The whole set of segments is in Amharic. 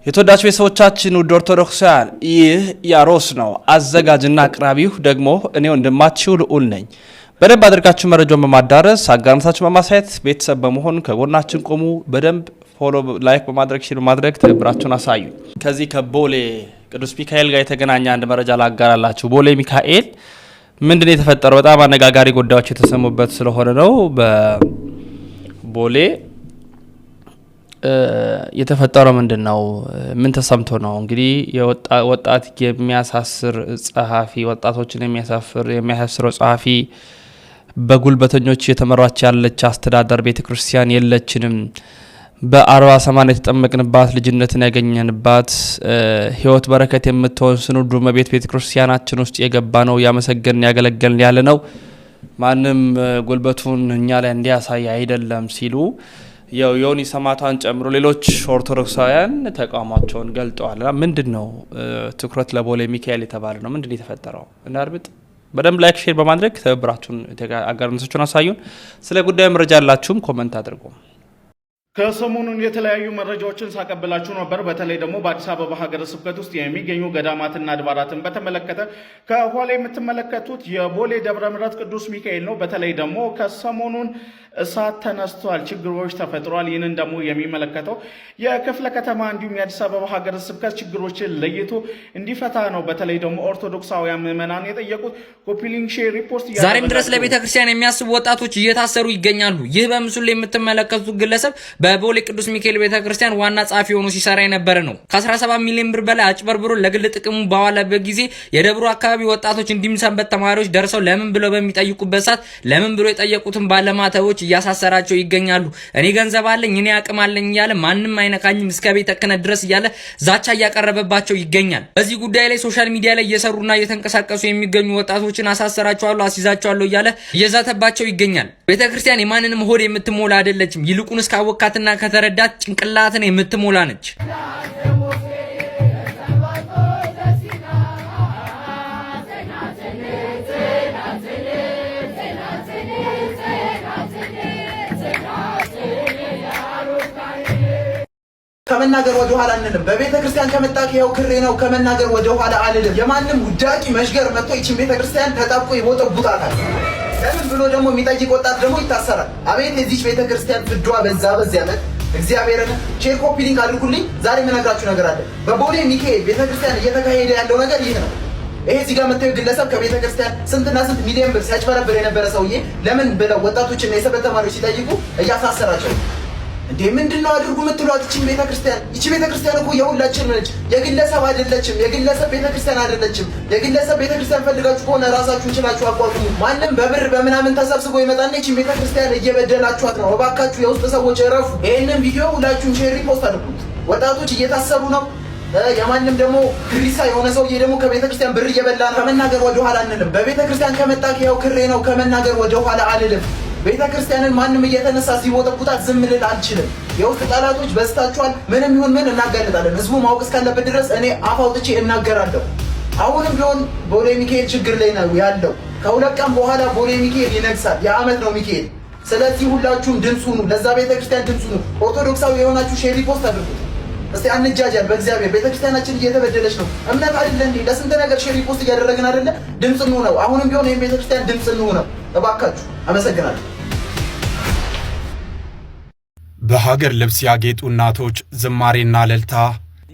የተወዳጅ ቤተሰቦቻችን ውድ ኦርቶዶክሳውያን ይህ ያሮስ ነው። አዘጋጅና አቅራቢው ደግሞ እኔ ወንድማችሁ ልዑል ነኝ። በደንብ አድርጋችሁ መረጃውን በማዳረስ አጋርነታችሁን በማሳየት ቤተሰብ በመሆን ከጎናችን ቆሙ። በደንብ ፎሎ ላይክ በማድረግ ሼር በማድረግ ትብብራችሁን አሳዩ። ከዚህ ከቦሌ ቅዱስ ሚካኤል ጋር የተገናኘ አንድ መረጃ ላጋራላችሁ። ቦሌ ሚካኤል ምንድነው የተፈጠረው? በጣም አነጋጋሪ ጉዳዮች የተሰሙበት ስለሆነ ነው። በቦሌ የተፈጠረው ምንድነው? ምን ተሰምቶ ነው? እንግዲህ ወጣት የሚያሳስር ጸሐፊ ወጣቶችን የሚያሳስረው ጸሐፊ በጉልበተኞች የተመራች ያለች አስተዳደር ቤተክርስቲያን የለችንም። በ40/80 የተጠመቅንባት ልጅነትን ያገኘንባት ህይወት በረከት የምትሆን ስንዱ መቤት ቤተክርስቲያናችን ውስጥ የገባ ነው። ያመሰገንን ያገለገልን ያለ ነው። ማንም ጉልበቱን እኛ ላይ እንዲያሳይ አይደለም ሲሉ ዮኒ ሰማዕታን ጨምሮ ሌሎች ኦርቶዶክሳውያን ተቃውሟቸውን ገልጠዋል። ምንድነው ትኩረት ለቦሌ ሚካኤል የተባለ ነው? ምንድነው የተፈጠረው? እናርብጥ። በደንብ ላይክ ሼር በማድረግ ተብራችሁን አጋርነታችሁን አሳዩን። ስለ ጉዳዩ መረጃ ያላችሁም ኮሜንት አድርጉ። ከሰሞኑን የተለያዩ መረጃዎችን ሳቀብላችሁ ነበር። በተለይ ደግሞ በአዲስ አበባ ሀገረ ስብከት ውስጥ የሚገኙ ገዳማትና አድባራትን በተመለከተ ከኋላ የምትመለከቱት የቦሌ ደብረ ምሕረት ቅዱስ ሚካኤል ነው። በተለይ ደግሞ ከሰሞኑን እሳት ተነስቷል፣ ችግሮች ተፈጥሯል። ይህንን ደግሞ የሚመለከተው የክፍለ ከተማ እንዲሁም የአዲስ አበባ ሀገረ ስብከት ችግሮችን ለይቶ እንዲፈታ ነው። በተለይ ደግሞ ኦርቶዶክሳውያን ምዕመናን የጠየቁት ኮፒሊንግ ሼር ሪፖርት ዛሬም ድረስ ለቤተ ክርስቲያን የሚያስቡ ወጣቶች እየታሰሩ ይገኛሉ። ይህ በምስሉ ላይ የምትመለከቱት ግለሰብ በቦሌ ቅዱስ ሚካኤል ቤተክርስቲያን ዋና ጻፊ ሆኖ ሲሰራ የነበረ ነው። ከ17 ሚሊዮን ብር በላይ አጭበርብሮ ለግል ጥቅሙ ባዋለበት ጊዜ የደብሩ አካባቢ ወጣቶች እንዲሁም ሰንበት ተማሪዎች ደርሰው ለምን ብለው በሚጠይቁበት ሰዓት ለምን ብሎ የጠየቁትን ባለማተቦች እያሳሰራቸው ይገኛሉ። እኔ ገንዘብ አለኝ፣ እኔ አቅም አለኝ እያለ ማንም አይነካኝም እስከ ቤተ ክህነት ድረስ እያለ ዛቻ እያቀረበባቸው ይገኛል። በዚህ ጉዳይ ላይ ሶሻል ሚዲያ ላይ እየሰሩና እየተንቀሳቀሱ የሚገኙ ወጣቶችን አሳሰራቸዋለሁ፣ አስይዛቸዋለሁ እያለ እየዛተባቸው ይገኛል። ቤተክርስቲያን የማንንም ሆድ የምትሞላ አይደለችም። ይልቁንስ ካወካትና ከተረዳት ጭንቅላትን የምትሞላ ነች። ከመናገር ወደ ኋላ አንልም። በቤተ ክርስቲያን ከመጣክ ይኸው ክሬ ነው። ከመናገር ወደ ኋላ አልልም። የማንም ውዳቂ መሽገር መጥቶ ይችን ቤተ ክርስቲያን ተጣብቆ ይቦጠቡጣታል። ለምን ብሎ ደግሞ የሚጠይቅ ወጣት ደግሞ ይታሰራል። አቤት የዚች ቤተ ክርስቲያን ፍዷ በዛ በዚህ ዓመት እግዚአብሔርን ሼር ኮፒ ሊንክ አድርጉልኝ። ዛሬ የምነግራችሁ ነገር አለ። በቦሌ ሚካኤል ቤተ ክርስቲያን እየተካሄደ ያለው ነገር ይህ ነው። ይሄ እዚህ ጋር መጥተው ግለሰብ ከቤተ ክርስቲያን ስንትና ስንት ሚሊዮን ብር ሲያጭበረብር የነበረ ሰውዬ ለምን ብለው ወጣቶችና የሰንበት ተማሪዎች ሲጠይቁ እያሳሰራቸው እንዴ ምንድነው አድርጉ የምትሏት? ይቺ ቤተክርስቲያን እኮ የሁላችን ነች። የግለሰብ አይደለችም። የግለሰብ ቤተክርስቲያን አይደለችም። የግለሰብ ቤተክርስቲያን ፈልጋችሁ ከሆነ ራሳችሁን ችላችሁ አቋቁሙ። ማንም በብር በምናምን ተሰብስቦ ይመጣና ይቺ ቤተክርስቲያን እየበደላችኋት ነው። እባካችሁ የውስጥ ሰዎች እረፉ። ይሄንን ቪዲዮ ሁላችሁም ሼር ሪፖስት አድርጉት። ወጣቶች እየታሰሩ ነው። የማንም ደግሞ ግሪሳ የሆነ ሰውዬ ደግሞ ከቤተክርስቲያን ብር እየበላ ነው። ከመናገር ወደ ኋላ አንልም። በቤተክርስቲያን ከመጣክ ይኸው ክሬ ነው። ከመናገር ወደ ኋላ አልልም። ቤተ ክርስቲያንን ማንም እየተነሳ ሲቦጠቡጣት ዝም ልል አልችልም። የውስጥ ጠላቶች በስታችኋል። ምንም ይሁን ምን እናጋልጣለን። ህዝቡ ማወቅ እስካለበት ድረስ እኔ አፍ አውጥቼ እናገራለሁ። አሁንም ቢሆን ቦሌ ሚካኤል ችግር ላይ ነው ያለው። ከሁለት ቀን በኋላ ቦሌ ሚካኤል ይነግሳል። የዓመት ነው ሚካኤል። ስለዚህ ሁላችሁም ድምፅ ሁኑ፣ ለዛ ቤተ ክርስቲያን ድምፅ ሁኑ። ኦርቶዶክሳዊ የሆናችሁ ሼር ሪፖስት አድርጉት። እስቲ አንጃጃል። በእግዚአብሔር ቤተ ክርስቲያናችን እየተበደለች ነው። እምነት አይደለ እንዴ? ለስንት ነገር ሼር ሪፖስት እያደረግን አይደለ? ድምፅ እንሁነው። አሁንም ቢሆን ይሄን ቤተ ክርስቲያን ድምፅ እንሁነው እባካችሁ። አመሰግናለሁ። በሀገር ልብስ ያጌጡ እናቶች ዝማሬና እልልታ፣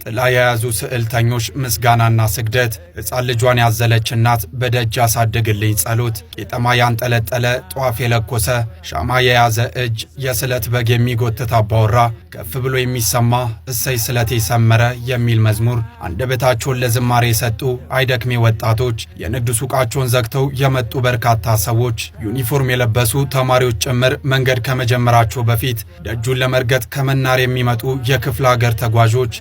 ጥላ የያዙ ስዕልተኞች ምስጋናና ስግደት፣ ሕፃን ልጇን ያዘለች እናት በደጅ ያሳድግልኝ ጸሎት፣ ቄጠማ ያንጠለጠለ ጧፍ የለኮሰ ሻማ የያዘ እጅ፣ የስለት በግ የሚጎትት አባወራ፣ ከፍ ብሎ የሚሰማ እሰይ ስለቴ ሰመረ የሚል መዝሙር፣ አንደበታቸውን ለዝማሬ የሰጡ አይደክሜ ወጣቶች፣ የንግድ ሱቃቸውን ዘግተው የመጡ በርካታ ሰዎች፣ ዩኒፎርም የለበሱ ተማሪዎች ጭምር መንገድ ከመጀመራቸው በፊት ደጁን ለመርገጥ ከመናር የሚመጡ የክፍለ ሀገር ተጓዦች፣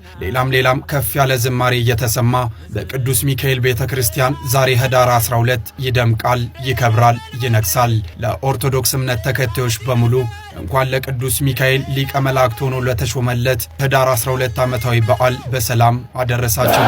ሌላም ከፍ ያለ ዝማሬ እየተሰማ በቅዱስ ሚካኤል ቤተክርስቲያን ዛሬ ህዳር 12 ይደምቃል፣ ይከብራል፣ ይነግሳል። ለኦርቶዶክስ እምነት ተከታዮች በሙሉ እንኳን ለቅዱስ ሚካኤል ሊቀ መላእክት ሆኖ ለተሾመለት ህዳር 12 ዓመታዊ በዓል በሰላም አደረሳቸው።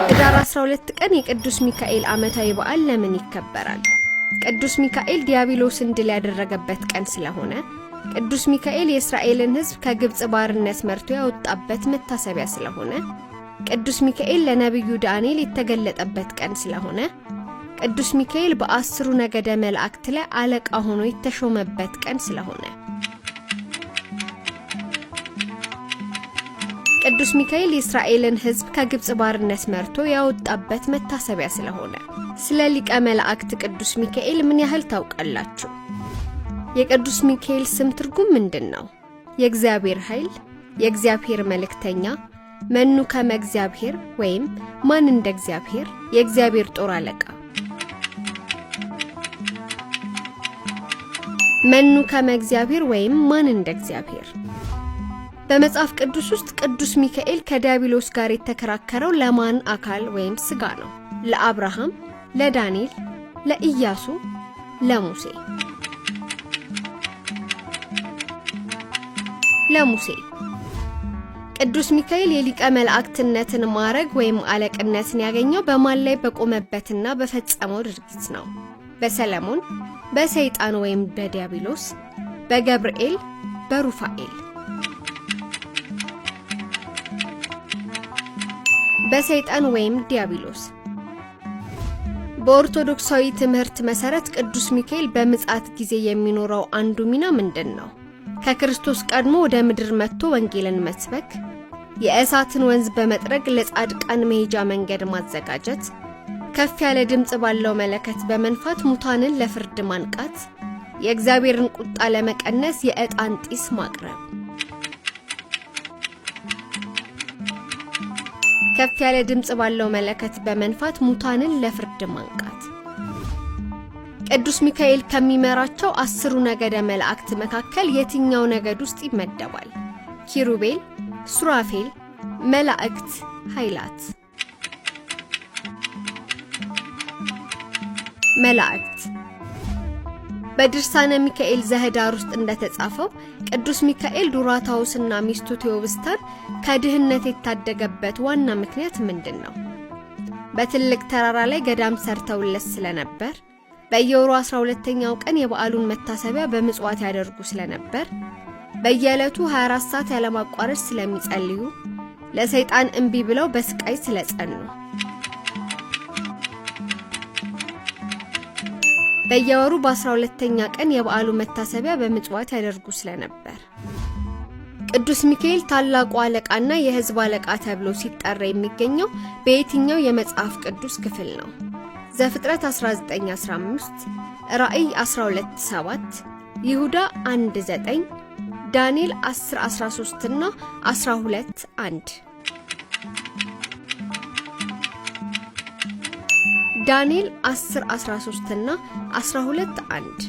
ህዳር 12 ቀን የቅዱስ ሚካኤል ዓመታዊ በዓል ለምን ይከበራል? ቅዱስ ሚካኤል ዲያብሎስን ድል ያደረገበት ቀን ስለሆነ፣ ቅዱስ ሚካኤል የእስራኤልን ሕዝብ ከግብጽ ባርነት መርቶ ያወጣበት መታሰቢያ ስለሆነ፣ ቅዱስ ሚካኤል ለነብዩ ዳንኤል የተገለጠበት ቀን ስለሆነ፣ ቅዱስ ሚካኤል በ10ሩ ነገደ መላእክት ላይ አለቃ ሆኖ የተሾመበት ቀን ስለሆነ፣ ቅዱስ ሚካኤል የእስራኤልን ሕዝብ ከግብጽ ባርነት መርቶ ያወጣበት መታሰቢያ ስለሆነ። ስለ ሊቀ መላእክት ቅዱስ ሚካኤል ምን ያህል ታውቃላችሁ? የቅዱስ ሚካኤል ስም ትርጉም ምንድነው? የእግዚአብሔር ኃይል፣ የእግዚአብሔር መልእክተኛ፣ መኑ ከመ እግዚአብሔር ወይም ማን እንደ እግዚአብሔር፣ የእግዚአብሔር ጦር አለቃ። መኑ ከመ እግዚአብሔር ወይም ማን እንደ እግዚአብሔር። በመጽሐፍ ቅዱስ ውስጥ ቅዱስ ሚካኤል ከዲያብሎስ ጋር የተከራከረው ለማን አካል ወይም ስጋ ነው? ለአብርሃም፣ ለዳንኤል፣ ለኢያሱ፣ ለሙሴ። ለሙሴ። ቅዱስ ሚካኤል የሊቀ መላእክትነትን ማዕረግ ወይም አለቅነትን ያገኘው በማን ላይ በቆመበትና በፈጸመው ድርጊት ነው? በሰለሞን፣ በሰይጣን ወይም በዲያብሎስ፣ በገብርኤል፣ በሩፋኤል። በሰይጣን ወይም ዲያብሎስ። በኦርቶዶክሳዊ ትምህርት መሰረት ቅዱስ ሚካኤል በምጽአት ጊዜ የሚኖረው አንዱ ሚና ምንድነው? ከክርስቶስ ቀድሞ ወደ ምድር መጥቶ ወንጌልን መስበክ፣ የእሳትን ወንዝ በመጥረግ ለጻድቃን መሄጃ መንገድ ማዘጋጀት፣ ከፍ ያለ ድምጽ ባለው መለከት በመንፋት ሙታንን ለፍርድ ማንቃት፣ የእግዚአብሔርን ቁጣ ለመቀነስ የዕጣን ጢስ ማቅረብ። ከፍ ያለ ድምጽ ባለው መለከት በመንፋት ሙታንን ለፍርድ ማንቃት። ቅዱስ ሚካኤል ከሚመራቸው 10ሩ ነገደ መላእክት መካከል የትኛው ነገድ ውስጥ ይመደባል? ኪሩቤል፣ ሱራፌል፣ መላእክት፣ ኃይላት። መላእክት። በድርሳነ ሚካኤል ዘህዳር ውስጥ እንደተጻፈው ቅዱስ ሚካኤል ዱራታውስና ሚስቱ ቴዎብስታን ከድህነት የታደገበት ዋና ምክንያት ምንድነው? በትልቅ ተራራ ላይ ገዳም ሰርተውለት ስለነበር፣ በየወሩ 12ኛው ቀን የበዓሉን መታሰቢያ በምጽዋት ያደርጉ ስለነበር፣ በየዕለቱ 24 ሰዓት ያለማቋረጥ ስለሚጸልዩ፣ ለሰይጣን እንቢ ብለው በስቃይ ስለጸኑ፣ በየወሩ በ12ኛ ቀን የበዓሉ መታሰቢያ በምጽዋት ያደርጉ ስለነበር። ቅዱስ ሚካኤል ታላቁ አለቃና የሕዝብ አለቃ ተብሎ ሲጠራ የሚገኘው በየትኛው የመጽሐፍ ቅዱስ ክፍል ነው? ዘፍጥረት 19:15፣ ራእይ 12:7፣ ይሁዳ 1:9፣ ዳንኤል 10:13 እና 12:1። ዳንኤል 10:13 እና 12:1።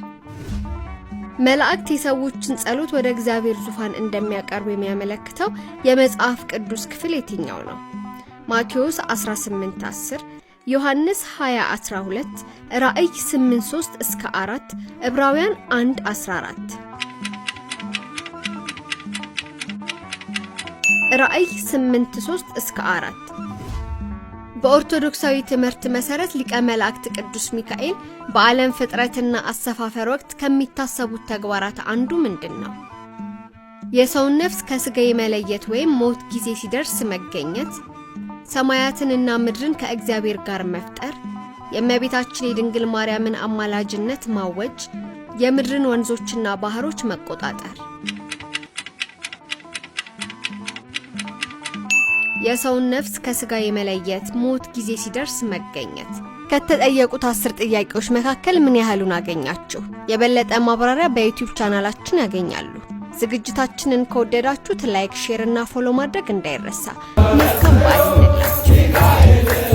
መላእክት የሰዎችን ጸሎት ወደ እግዚአብሔር ዙፋን እንደሚያቀርቡ የሚያመለክተው የመጽሐፍ ቅዱስ ክፍል የትኛው ነው? ማቴዎስ 18:10፣ ዮሐንስ 20:12፣ ራእይ 8:3 እስከ 4፣ ዕብራውያን 1:14። ራእይ 8:3 እስከ 4። በኦርቶዶክሳዊ ትምህርት መሰረት ሊቀ መላእክት ቅዱስ ሚካኤል በዓለም ፍጥረትና አሰፋፈር ወቅት ከሚታሰቡት ተግባራት አንዱ ምንድነው? የሰውን ነፍስ ከስጋ የመለየት ወይም ሞት ጊዜ ሲደርስ መገኘት፣ ሰማያትንና ምድርን ከእግዚአብሔር ጋር መፍጠር፣ የእመቤታችን የድንግል ማርያምን አማላጅነት ማወጅ፣ የምድርን ወንዞችና ባህሮች መቆጣጠር። የሰውን ነፍስ ከስጋ የመለየት ሞት ጊዜ ሲደርስ መገኘት። ከተጠየቁት 10 ጥያቄዎች መካከል ምን ያህሉን አገኛችሁ? የበለጠ ማብራሪያ በዩቲዩብ ቻናላችን ያገኛሉ። ዝግጅታችንን ከወደዳችሁት ላይክ፣ ሼር እና ፎሎ ማድረግ እንዳይረሳ። መልካም በዓል ይሁንላችሁ።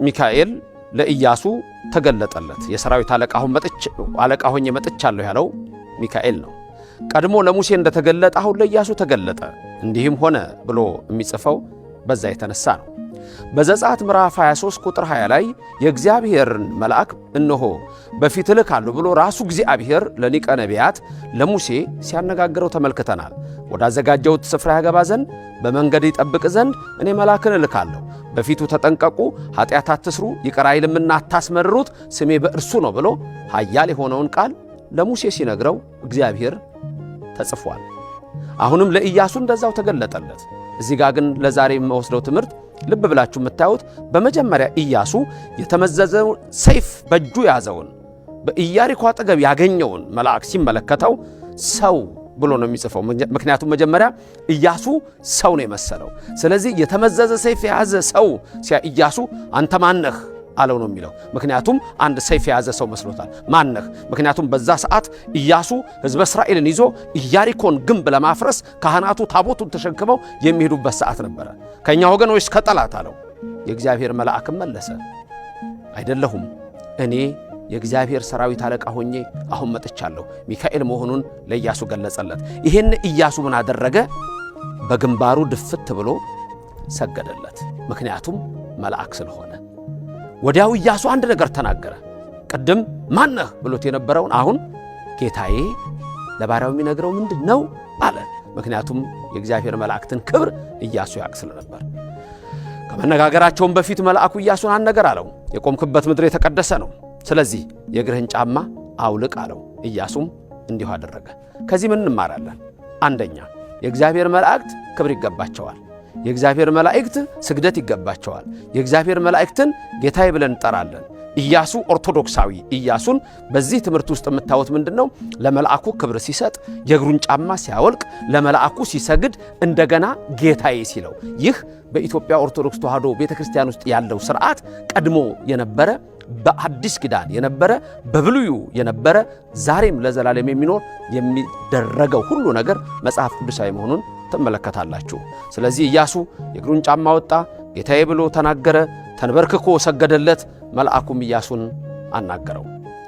ሚካኤል ለኢያሱ ተገለጠለት። የሰራዊት አለቃ ሆኜ መጥቻለሁ ያለው ሚካኤል ነው። ቀድሞ ለሙሴ እንደተገለጠ አሁን ለኢያሱ ተገለጠ። እንዲህም ሆነ ብሎ የሚጽፈው በዛ የተነሳ ነው። በዘጸአት ምዕራፍ 23 ቁጥር 20 ላይ የእግዚአብሔርን መልአክ እነሆ በፊት እልካለሁ ብሎ ራሱ እግዚአብሔር ለሊቀ ነቢያት ለሙሴ ሲያነጋግረው ተመልክተናል። ወዳዘጋጀሁት ስፍራ ያገባ ዘንድ በመንገድ ይጠብቅ ዘንድ እኔ መልአክን እልካለሁ፣ በፊቱ ተጠንቀቁ፣ ኃጢአት አትስሩ፣ ይቅር አይልምና አታስመርሩት፣ ስሜ በእርሱ ነው ብሎ ኃያል የሆነውን ቃል ለሙሴ ሲነግረው እግዚአብሔር ተጽፏል። አሁንም ለኢያሱ እንደዛው ተገለጠለት። እዚህ ጋር ግን ለዛሬ የምወስደው ትምህርት ልብ ብላችሁ የምታዩት በመጀመሪያ ኢያሱ የተመዘዘውን ሰይፍ በእጁ ያዘውን በኢያሪኮ አጠገብ ያገኘውን መልአክ ሲመለከተው ሰው ብሎ ነው የሚጽፈው። ምክንያቱም መጀመሪያ ኢያሱ ሰው ነው የመሰለው። ስለዚህ የተመዘዘ ሰይፍ የያዘ ሰው ኢያሱ አንተ ማነህ አለው ነው የሚለው። ምክንያቱም አንድ ሰይፍ የያዘ ሰው መስሎታል። ማነህ? ምክንያቱም በዛ ሰዓት ኢያሱ ሕዝበ እስራኤልን ይዞ ኢያሪኮን ግንብ ለማፍረስ ካህናቱ ታቦቱን ተሸክመው የሚሄዱበት ሰዓት ነበረ። ከኛ ወገን ወይስ ከጠላት አለው። የእግዚአብሔር መልአክም መለሰ አይደለሁም፣ እኔ የእግዚአብሔር ሰራዊት አለቃ ሆኜ አሁን መጥቻለሁ። ሚካኤል መሆኑን ለኢያሱ ገለጸለት። ይሄን ኢያሱ ምን አደረገ? በግንባሩ ድፍት ብሎ ሰገደለት። ምክንያቱም መልአክ ስለሆነ። ወዲያው ኢያሱ አንድ ነገር ተናገረ። ቅድም ማነህ ብሎት የነበረውን አሁን ጌታዬ ለባሪያው የሚነግረው ምንድን ነው አለ። ምክንያቱም የእግዚአብሔር መላእክትን ክብር ኢያሱ ያውቅ ስለነበር። ከመነጋገራቸውም በፊት መልአኩ ኢያሱን አንድ ነገር አለው። የቆምክበት ምድር የተቀደሰ ነው፣ ስለዚህ የእግርህን ጫማ አውልቅ አለው። ኢያሱም እንዲሁ አደረገ። ከዚህ ምን እንማራለን? አንደኛ የእግዚአብሔር መላእክት ክብር ይገባቸዋል። የእግዚአብሔር መላእክት ስግደት ይገባቸዋል። የእግዚአብሔር መላእክትን ጌታዬ ብለን እንጠራለን። ኢያሱ ኦርቶዶክሳዊ ኢያሱን በዚህ ትምህርት ውስጥ የምታዩት ምንድነው? ለመልአኩ ክብር ሲሰጥ፣ የእግሩን ጫማ ሲያወልቅ፣ ለመልአኩ ሲሰግድ፣ እንደገና ጌታዬ ሲለው። ይህ በኢትዮጵያ ኦርቶዶክስ ተዋሕዶ ቤተክርስቲያን ውስጥ ያለው ሥርዓት ቀድሞ የነበረ በአዲስ ኪዳን የነበረ በብሉዩ የነበረ ዛሬም ለዘላለም የሚኖር የሚደረገው ሁሉ ነገር መጽሐፍ ቅዱሳዊ መሆኑን ትመለከታላችሁ። ስለዚህ ኢያሱ የእግሩን ጫማ ወጣ፣ ጌታዬ ብሎ ተናገረ፣ ተንበርክኮ ሰገደለት። መልአኩም ኢያሱን አናገረው።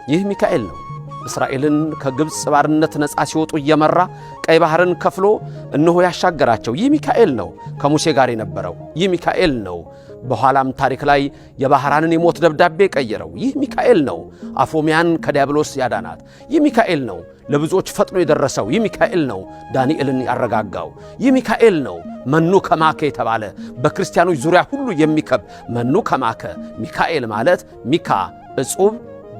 ይህ ሚካኤል ነው። እስራኤልን ከግብፅ ባርነት ነፃ ሲወጡ እየመራ ቀይ ባህርን ከፍሎ እነሆ ያሻገራቸው ይህ ሚካኤል ነው። ከሙሴ ጋር የነበረው ይህ ሚካኤል ነው። በኋላም ታሪክ ላይ የባህራንን የሞት ደብዳቤ ቀየረው ይህ ሚካኤል ነው። አፎሚያን ከዲያብሎስ ያዳናት ይህ ሚካኤል ነው። ለብዙዎች ፈጥኖ የደረሰው ይህ ሚካኤል ነው። ዳንኤልን ያረጋጋው ይህ ሚካኤል ነው። መኑ ከማከ የተባለ በክርስቲያኖች ዙሪያ ሁሉ የሚከብ መኑ ከማከ። ሚካኤል ማለት ሚካ እጹብ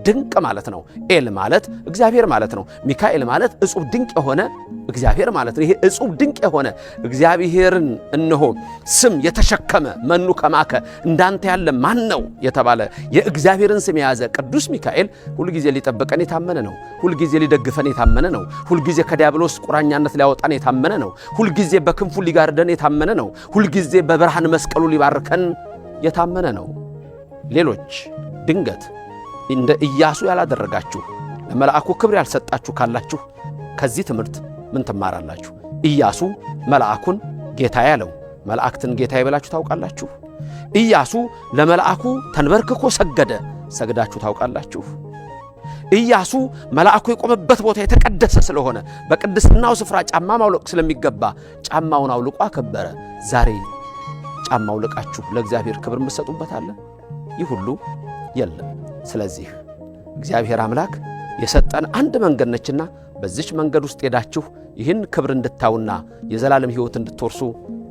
ድንቅ ማለት ነው። ኤል ማለት እግዚአብሔር ማለት ነው። ሚካኤል ማለት እጹብ ድንቅ የሆነ እግዚአብሔር ማለት ነው። ይሄ እጹብ ድንቅ የሆነ እግዚአብሔርን እነሆ ስም የተሸከመ መኑ ከማከ እንዳንተ ያለ ማን ነው የተባለ የእግዚአብሔርን ስም የያዘ ቅዱስ ሚካኤል ሁልጊዜ ሊጠብቀን የታመነ ነው። ሁልጊዜ ሊደግፈን የታመነ ነው። ሁልጊዜ ከዲያብሎስ ቁራኛነት ሊያወጣን የታመነ ነው። ሁልጊዜ በክንፉ ሊጋርደን የታመነ ነው። ሁልጊዜ በብርሃን መስቀሉ ሊባርከን የታመነ ነው። ሌሎች ድንገት እንደ ኢያሱ ያላደረጋችሁ ለመልአኩ ክብር ያልሰጣችሁ ካላችሁ ከዚህ ትምህርት ምን ትማራላችሁ? ኢያሱ መልአኩን ጌታ ያለው መልአክትን ጌታ ይበላችሁ ታውቃላችሁ? ኢያሱ ለመልአኩ ተንበርክኮ ሰገደ፣ ሰግዳችሁ ታውቃላችሁ? ኢያሱ መልአኩ የቆመበት ቦታ የተቀደሰ ስለሆነ በቅድስናው ስፍራ ጫማ ማውለቅ ስለሚገባ ጫማውን አውልቆ አከበረ። ዛሬ ጫማ አውልቃችሁ ለእግዚአብሔር ክብር መስጠቱበት አለ? ይህ ሁሉ የለም። ስለዚህ እግዚአብሔር አምላክ የሰጠን አንድ መንገድ ነችና በዚች መንገድ ውስጥ ሄዳችሁ ይህን ክብር እንድታዩና የዘላለም ሕይወት እንድትወርሱ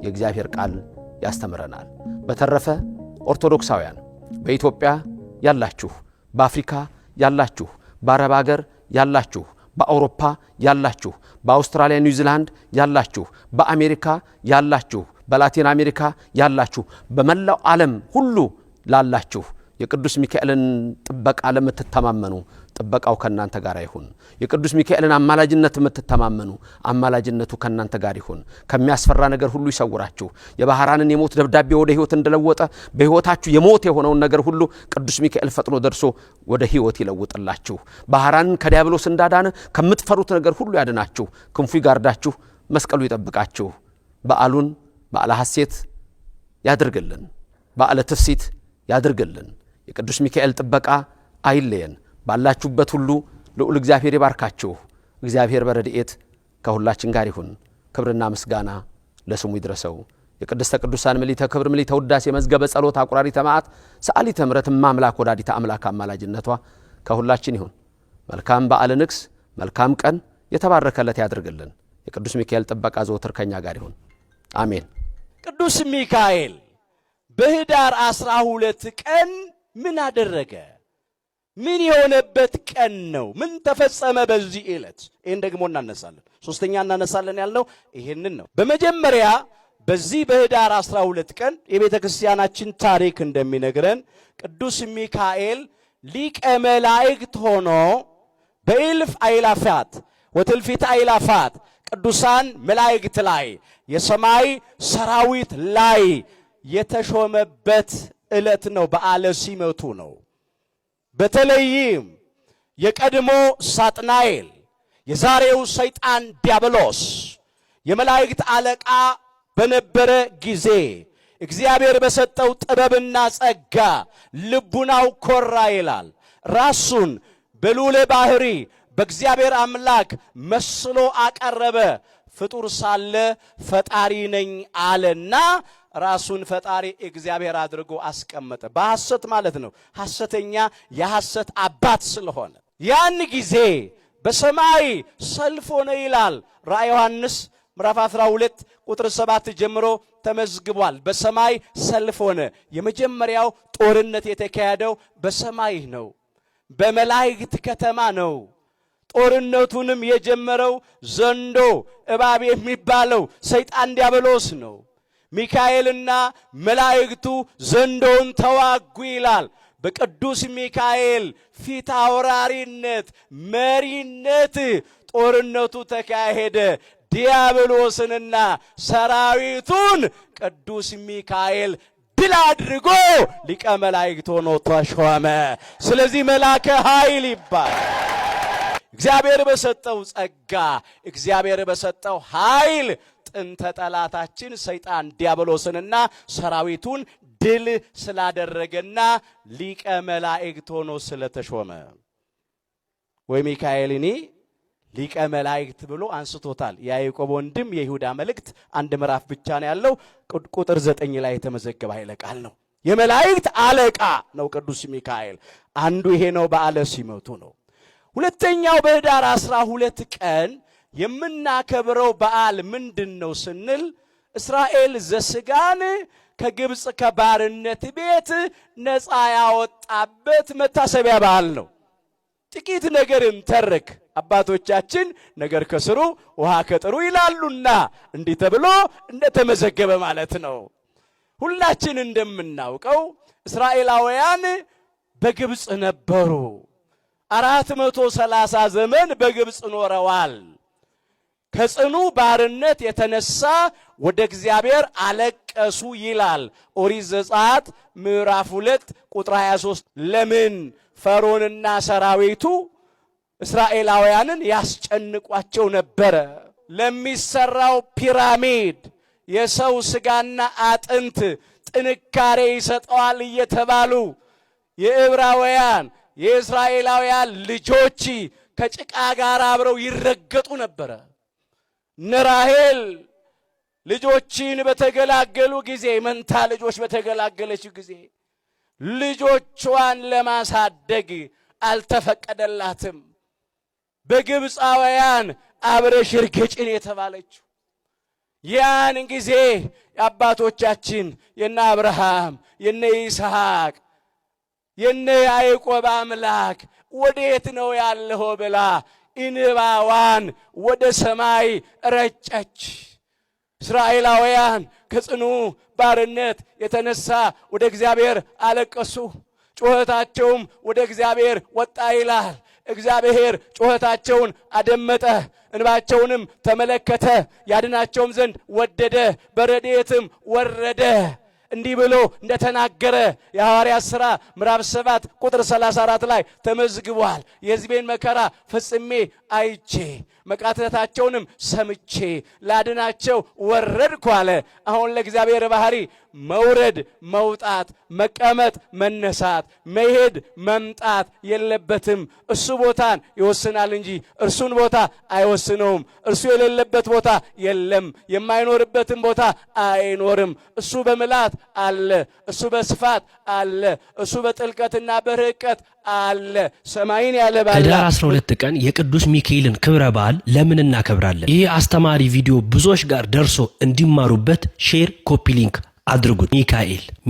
የእግዚአብሔር ቃል ያስተምረናል። በተረፈ ኦርቶዶክሳውያን በኢትዮጵያ ያላችሁ፣ በአፍሪካ ያላችሁ፣ በአረብ ሀገር ያላችሁ፣ በአውሮፓ ያላችሁ፣ በአውስትራሊያ ኒውዚላንድ ያላችሁ፣ በአሜሪካ ያላችሁ፣ በላቲን አሜሪካ ያላችሁ፣ በመላው ዓለም ሁሉ ላላችሁ የቅዱስ ሚካኤልን ጥበቃ ለምትተማመኑ ጥበቃው ከናንተ ጋር ይሁን። የቅዱስ ሚካኤልን አማላጅነት የምትተማመኑ አማላጅነቱ ከናንተ ጋር ይሁን። ከሚያስፈራ ነገር ሁሉ ይሰውራችሁ። የባህራንን የሞት ደብዳቤ ወደ ሕይወት እንደለወጠ በሕይወታችሁ የሞት የሆነውን ነገር ሁሉ ቅዱስ ሚካኤል ፈጥኖ ደርሶ ወደ ሕይወት ይለውጥላችሁ። ባህራንን ከዲያብሎስ እንዳዳነ ከምትፈሩት ነገር ሁሉ ያድናችሁ። ክንፉ ይጋርዳችሁ፣ መስቀሉ ይጠብቃችሁ። በዓሉን በዓለ ሐሴት ያድርግልን፣ በዓለ ትፍሲት ያድርግልን። የቅዱስ ሚካኤል ጥበቃ አይለየን። ባላችሁበት ሁሉ ልዑል እግዚአብሔር ይባርካችሁ። እግዚአብሔር በረድኤት ከሁላችን ጋር ይሁን። ክብርና ምስጋና ለስሙ ይድረሰው። የቅድስተ ቅዱሳን ምልዕተ ክብር ምልዕተ ውዳሴ መዝገበ ጸሎት አቁራሪተ መዓት ሰዓሊተ ምሕረት እማምላክ ወላዲተ አምላክ አማላጅነቷ ከሁላችን ይሁን። መልካም በዓለ ንግስ፣ መልካም ቀን የተባረከለት ያድርግልን። የቅዱስ ሚካኤል ጥበቃ ዘወትር ከኛ ጋር ይሁን። አሜን። ቅዱስ ሚካኤል በኅዳር 12 ቀን ምን አደረገ? ምን የሆነበት ቀን ነው? ምን ተፈጸመ በዚህ ዕለት? ይህን ደግሞ እናነሳለን። ሶስተኛ እናነሳለን ያልነው ይህንን ነው። በመጀመሪያ በዚህ በኅዳር 12 ቀን የቤተ ክርስቲያናችን ታሪክ እንደሚነግረን ቅዱስ ሚካኤል ሊቀ መላእክት ሆኖ በእልፍ አእላፋት ወትእልፊተ አእላፋት ቅዱሳን መላእክት ላይ የሰማይ ሰራዊት ላይ የተሾመበት ዕለት ነው። በዓለ ሲመቱ ነው። በተለይም የቀድሞ ሳጥናኤል የዛሬው ሰይጣን ዲያብሎስ የመላእክት አለቃ በነበረ ጊዜ እግዚአብሔር በሰጠው ጥበብና ጸጋ ልቡናው ኮራ ይላል። ራሱን በልዑለ ባሕሪ በእግዚአብሔር አምላክ መስሎ አቀረበ። ፍጡር ሳለ ፈጣሪ ነኝ አለና ራሱን ፈጣሪ እግዚአብሔር አድርጎ አስቀመጠ። በሐሰት ማለት ነው። ሐሰተኛ የሐሰት አባት ስለሆነ ያን ጊዜ በሰማይ ሰልፍ ሆነ ይላል። ራእየ ዮሐንስ ምዕራፍ 12 ቁጥር 7 ጀምሮ ተመዝግቧል። በሰማይ ሰልፍ ሆነ። የመጀመሪያው ጦርነት የተካሄደው በሰማይ ነው፣ በመላእክት ከተማ ነው። ጦርነቱንም የጀመረው ዘንዶ እባብ የሚባለው ሰይጣን ዲያብሎስ ነው። ሚካኤልና መላእክቱ ዘንዶውን ተዋጉ ይላል። በቅዱስ ሚካኤል ፊት አውራሪነት መሪነት ጦርነቱ ተካሄደ። ዲያብሎስንና ሰራዊቱን ቅዱስ ሚካኤል ድል አድርጎ ሊቀ መላእክት ሆኖ ተሾመ። ስለዚህ መላከ ኃይል ይባላል። እግዚአብሔር በሰጠው ጸጋ፣ እግዚአብሔር በሰጠው ኃይል ጥንተ ጠላታችን ሰይጣን ዲያብሎስንና ሰራዊቱን ድል ስላደረገና ሊቀ መላእክት ሆኖ ስለተሾመ ወይ ሚካኤልኒ ሊቀ መላእክት ብሎ አንስቶታል። የያዕቆብ ወንድም የይሁዳ መልእክት አንድ ምዕራፍ ብቻ ነው ያለው። ቁጥር 9 ላይ የተመዘገበ ኃይለ ቃል ነው። የመላእክት አለቃ ነው ቅዱስ ሚካኤል። አንዱ ይሄ ነው፣ በዓለ ሲመቱ ነው። ሁለተኛው በኅዳር 12 ቀን የምናከብረው በዓል ምንድነው ስንል እስራኤል ዘስጋን ከግብጽ ከባርነት ቤት ነፃ ያወጣበት መታሰቢያ በዓል ነው። ጥቂት ነገር እንተርክ። አባቶቻችን ነገር ከስሩ ውሃ ከጥሩ ይላሉና እንዲህ ተብሎ እንደተመዘገበ ማለት ነው። ሁላችን እንደምናውቀው እስራኤላውያን በግብጽ ነበሩ። 430 ዘመን በግብጽ ኖረዋል። ከጽኑ ባርነት የተነሳ ወደ እግዚአብሔር አለቀሱ ይላል ኦሪት ዘጸአት ምዕራፍ 2 ቁጥር 23። ለምን ፈርዖንና ሰራዊቱ እስራኤላውያንን ያስጨንቋቸው ነበረ? ለሚሰራው ፒራሚድ የሰው ስጋና አጥንት ጥንካሬ ይሰጠዋል እየተባሉ የዕብራውያን የእስራኤላውያን ልጆች ከጭቃ ጋር አብረው ይረገጡ ነበረ። ነራሄል ልጆችን በተገላገሉ ጊዜ፣ መንታ ልጆች በተገላገለች ጊዜ ልጆቿን ለማሳደግ አልተፈቀደላትም። በግብፃውያን አብረሽ እርገጭን የተባለችው ያን ጊዜ የአባቶቻችን የነ አብርሃም የነ ይስሐቅ የነ ያዕቆብ አምላክ ወዴት ነው ያለሆ ብላ እንባዋን ወደ ሰማይ ረጨች። እስራኤላውያን ከጽኑ ባርነት የተነሳ ወደ እግዚአብሔር አለቀሱ። ጩኸታቸውም ወደ እግዚአብሔር ወጣ ይላል። እግዚአብሔር ጩኸታቸውን አደመጠ፣ እንባቸውንም ተመለከተ፣ ያድናቸውም ዘንድ ወደደ፣ በረድኤትም ወረደ። እንዲህ ብሎ እንደተናገረ የሐዋርያት ሥራ ምዕራፍ 7 ቁጥር 34 ላይ ተመዝግቧል። የሕዝቤን መከራ ፈጽሜ አይቼ መቃተታቸውንም ሰምቼ ላድናቸው ወረድኩ አለ። አሁን ለእግዚአብሔር ባህሪ መውረድ፣ መውጣት፣ መቀመጥ፣ መነሳት፣ መሄድ፣ መምጣት የለበትም። እሱ ቦታን ይወስናል እንጂ እርሱን ቦታ አይወስነውም። እርሱ የሌለበት ቦታ የለም፣ የማይኖርበትም ቦታ አይኖርም። እሱ በምላት አለ፣ እሱ በስፋት አለ፣ እሱ በጥልቀትና በርቀት አለ። ሰማይን ያለባላ ህዳር 12 ቀን የቅዱስ ሚካኤልን ክብረ በዓል ለምን እናከብራለን? ይህ አስተማሪ ቪዲዮ ብዙዎች ጋር ደርሶ እንዲማሩበት ሼር፣ ኮፒ ሊንክ አድርጉት።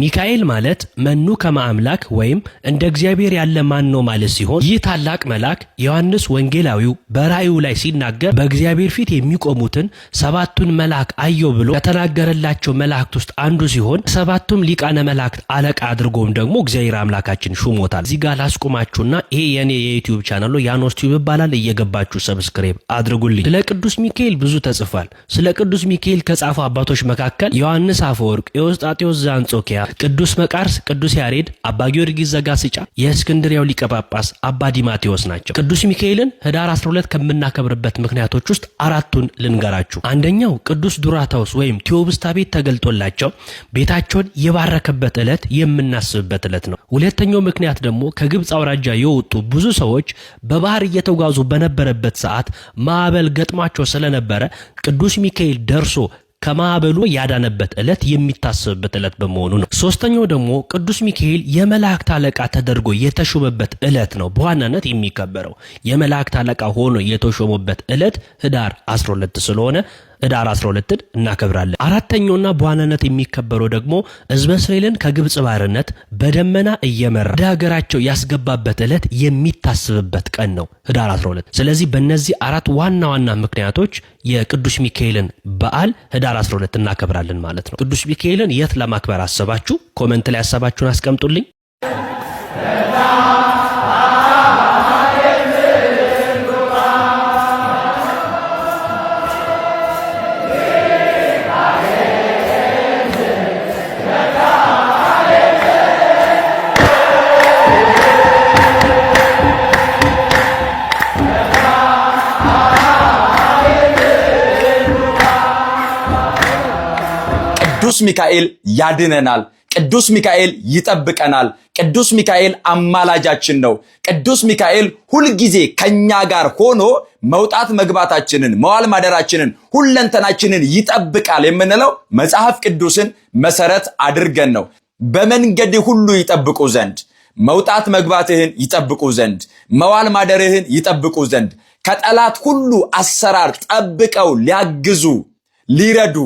ሚካኤል ማለት መኑ ከማአምላክ ወይም እንደ እግዚአብሔር ያለ ማን ነው ማለት ሲሆን ይህ ታላቅ መልአክ ዮሐንስ ወንጌላዊው በራእዩ ላይ ሲናገር በእግዚአብሔር ፊት የሚቆሙትን ሰባቱን መልአክ አየው ብሎ ከተናገረላቸው መላእክት ውስጥ አንዱ ሲሆን ሰባቱም ሊቃነ መላእክት አለቃ አድርጎም ደግሞ እግዚአብሔር አምላካችን ሹሞታል። እዚህ ጋር ላስቆማችሁና ይሄ የኔ የዩቲዩብ ቻናል ነው፣ ያኖስ ቲዩብ ይባላል። እየገባችሁ ሰብስክራይብ አድርጉልኝ። ስለ ቅዱስ ሚካኤል ብዙ ተጽፏል። ስለ ቅዱስ ሚካኤል ከጻፉ አባቶች መካከል ዮሐንስ አፈወርቅ፣ ኤዎስጣቴዎስ ዘአንጾኪያ፣ ቅዱስ መቃርስ፣ ቅዱስ ያሬድ፣ አባ ጊዮርጊስ ዘጋስጫ፣ የእስክንድርያው ሊቀ ጳጳስ አባ ዲማቴዎስ ናቸው። ቅዱስ ሚካኤልን ህዳር 12 ከምናከብርበት ምክንያቶች ውስጥ አራቱን ልንገራችሁ። አንደኛው ቅዱስ ዱራታውስ ወይም ቴዎብስታ ቤት ተገልጦላቸው ቤታቸውን የባረከበት ዕለት የምናስብበት ዕለት ነው። ሁለተኛው ምክንያት ደግሞ ከግብፅ አውራጃ የወጡ ብዙ ሰዎች በባህር እየተጓዙ በነበረበት ሰዓት ማዕበል ገጥሟቸው ስለነበረ ቅዱስ ሚካኤል ደርሶ ከማዕበሉ ያዳነበት ዕለት የሚታሰብበት ዕለት በመሆኑ ነው። ሶስተኛው ደግሞ ቅዱስ ሚካኤል የመላእክት አለቃ ተደርጎ የተሾመበት ዕለት ነው። በዋናነት የሚከበረው የመላእክት አለቃ ሆኖ የተሾመበት ዕለት ህዳር 12 ስለሆነ ህዳር 12ን እናከብራለን። አራተኛውና በዋናነት የሚከበረው ደግሞ ሕዝበ እስራኤልን ከግብፅ ባርነት በደመና እየመራ ወደ ሀገራቸው ያስገባበት ዕለት የሚታሰብበት ቀን ነው ህዳር 12። ስለዚህ በእነዚህ አራት ዋና ዋና ምክንያቶች የቅዱስ ሚካኤልን በዓል ህዳር 12 እናከብራለን ማለት ነው። ቅዱስ ሚካኤልን የት ለማክበር አሰባችሁ? ኮሜንት ላይ ሐሳባችሁን አስቀምጡልኝ። ቅዱስ ሚካኤል ያድነናል። ቅዱስ ሚካኤል ይጠብቀናል። ቅዱስ ሚካኤል አማላጃችን ነው። ቅዱስ ሚካኤል ሁልጊዜ ከኛ ጋር ሆኖ መውጣት መግባታችንን፣ መዋል ማደራችንን፣ ሁለንተናችንን ይጠብቃል የምንለው መጽሐፍ ቅዱስን መሰረት አድርገን ነው። በመንገድ ሁሉ ይጠብቁ ዘንድ፣ መውጣት መግባትህን ይጠብቁ ዘንድ፣ መዋል ማደርህን ይጠብቁ ዘንድ፣ ከጠላት ሁሉ አሰራር ጠብቀው ሊያግዙ ሊረዱ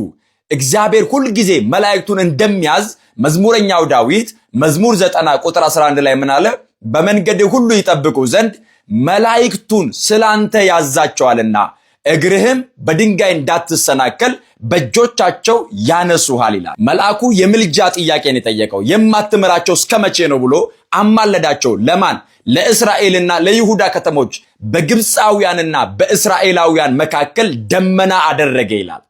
እግዚአብሔር ሁልጊዜ መላእክቱን እንደሚያዝ መዝሙረኛው ዳዊት መዝሙር 90 ቁጥር 11 ላይ ምን አለ? በመንገድ ሁሉ ይጠብቁ ዘንድ መላእክቱን ስላንተ ያዛቸዋልና እግርህም በድንጋይ እንዳትሰናከል በእጆቻቸው ያነሱሃል ይላል። መልአኩ የምልጃ ጥያቄን የጠየቀው የማትምራቸው እስከመቼ ነው ብሎ አማለዳቸው። ለማን? ለእስራኤልና ለይሁዳ ከተሞች በግብፃውያንና በእስራኤላውያን መካከል ደመና አደረገ ይላል።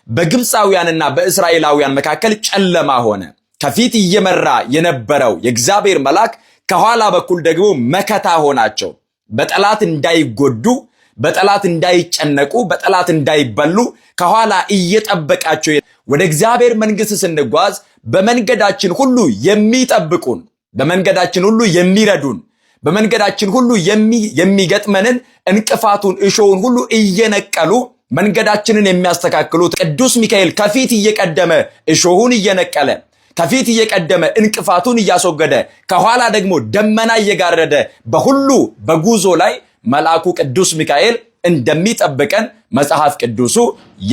በግብፃውያንና በእስራኤላውያን መካከል ጨለማ ሆነ። ከፊት እየመራ የነበረው የእግዚአብሔር መልአክ ከኋላ በኩል ደግሞ መከታ ሆናቸው። በጠላት እንዳይጎዱ፣ በጠላት እንዳይጨነቁ፣ በጠላት እንዳይበሉ ከኋላ እየጠበቃቸው ወደ እግዚአብሔር መንግሥት ስንጓዝ በመንገዳችን ሁሉ የሚጠብቁን፣ በመንገዳችን ሁሉ የሚረዱን፣ በመንገዳችን ሁሉ የሚገጥመንን እንቅፋቱን እሾውን ሁሉ እየነቀሉ መንገዳችንን የሚያስተካክሉት ቅዱስ ሚካኤል ከፊት እየቀደመ እሾሁን እየነቀለ ከፊት እየቀደመ እንቅፋቱን እያስወገደ ከኋላ ደግሞ ደመና እየጋረደ በሁሉ በጉዞ ላይ መልአኩ ቅዱስ ሚካኤል እንደሚጠብቀን መጽሐፍ ቅዱሱ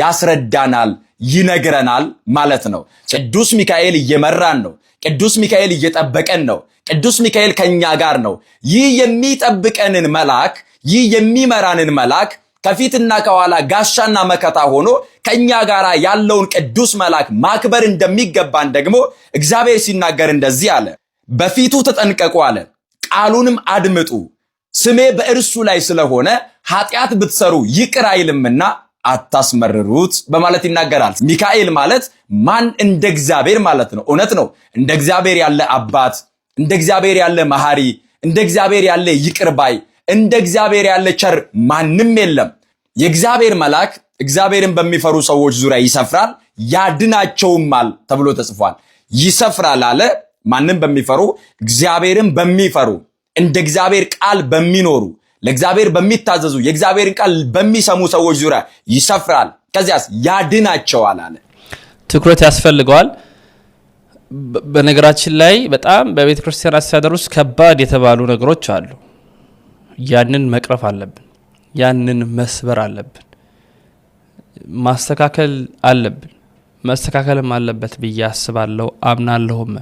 ያስረዳናል፣ ይነግረናል ማለት ነው። ቅዱስ ሚካኤል እየመራን ነው። ቅዱስ ሚካኤል እየጠበቀን ነው። ቅዱስ ሚካኤል ከኛ ጋር ነው። ይህ የሚጠብቀንን መልአክ፣ ይህ የሚመራንን መልአክ ከፊትና ከኋላ ጋሻና መከታ ሆኖ ከኛ ጋር ያለውን ቅዱስ መልአክ ማክበር እንደሚገባን ደግሞ እግዚአብሔር ሲናገር እንደዚህ አለ። በፊቱ ተጠንቀቁ አለ። ቃሉንም አድምጡ፣ ስሜ በእርሱ ላይ ስለሆነ ኃጢአት ብትሰሩ ይቅር አይልምና አታስመርሩት በማለት ይናገራል። ሚካኤል ማለት ማን እንደ እግዚአብሔር ማለት ነው። እውነት ነው። እንደ እግዚአብሔር ያለ አባት፣ እንደ እግዚአብሔር ያለ መሐሪ፣ እንደ እግዚአብሔር ያለ ይቅር ባይ፣ እንደ እግዚአብሔር ያለ ቸር ማንም የለም። የእግዚአብሔር መልአክ እግዚአብሔርን በሚፈሩ ሰዎች ዙሪያ ይሰፍራል ያድናቸውማል ተብሎ ተጽፏል። ይሰፍራል አለ ማንም በሚፈሩ እግዚአብሔርን በሚፈሩ እንደ እግዚአብሔር ቃል በሚኖሩ ለእግዚአብሔር በሚታዘዙ የእግዚአብሔርን ቃል በሚሰሙ ሰዎች ዙሪያ ይሰፍራል። ከዚያስ ያድናቸዋል አለ። ትኩረት ያስፈልገዋል። በነገራችን ላይ በጣም በቤተ ክርስቲያን አስተዳደር ውስጥ ከባድ የተባሉ ነገሮች አሉ። ያንን መቅረፍ አለብን። ያንን መስበር አለብን። ማስተካከል አለብን። መስተካከልም አለበት ብዬ አስባለሁ፣ አምናለሁም።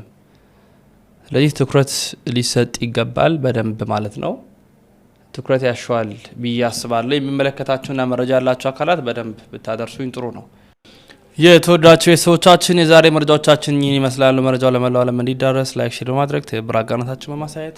ስለዚህ ትኩረት ሊሰጥ ይገባል በደንብ ማለት ነው። ትኩረት ያሻዋል ብዬ አስባለሁ። የሚመለከታችሁና መረጃ ያላችሁ አካላት በደንብ ብታደርሱኝ ጥሩ ነው። የተወዳችሁ የሰዎቻችን የዛሬ መረጃዎቻችን ይህን ይመስላሉ። መረጃው ለመላው ዓለም እንዲዳረስ ላይክ፣ ሼር በማድረግ ትብብር አጋርነታችሁን በማሳየት